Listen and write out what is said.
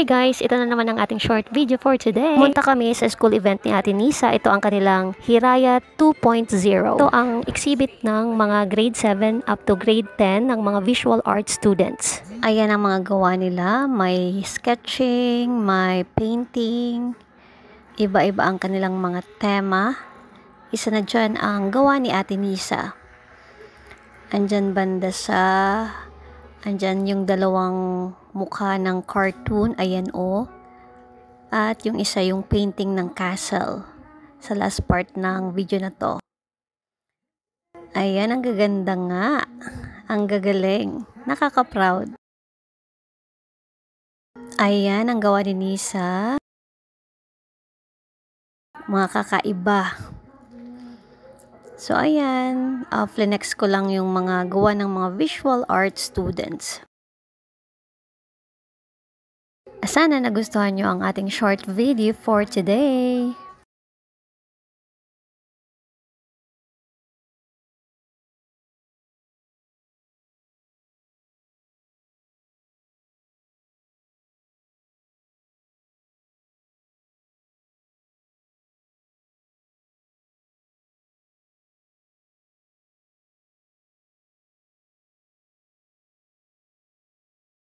Hi guys, ito na naman ang ating short video for today. Pumunta kami sa school event ni Ate Nisa. Ito ang kanilang Hiraya 2.0. Ito ang exhibit ng mga grade 7 up to grade 10 ng mga visual arts students. Ayan ang mga gawa nila. May sketching, may painting. Iba-iba ang kanilang mga tema. Isa na dyan ang gawa ni Ate Nisa. Andyan banda andyan yung dalawang mukha ng cartoon, ayan o. At yung isa yung painting ng castle sa last part ng video na to. Ayan, ang gaganda nga. Ang gagaling. Nakaka-proud. Ayan, ang gawa ni Nisa. Mga kakaiba. So, ayan. Flinex ko lang yung mga gawa ng mga visual arts students. Sana nagustuhan nyo ang ating short video for today.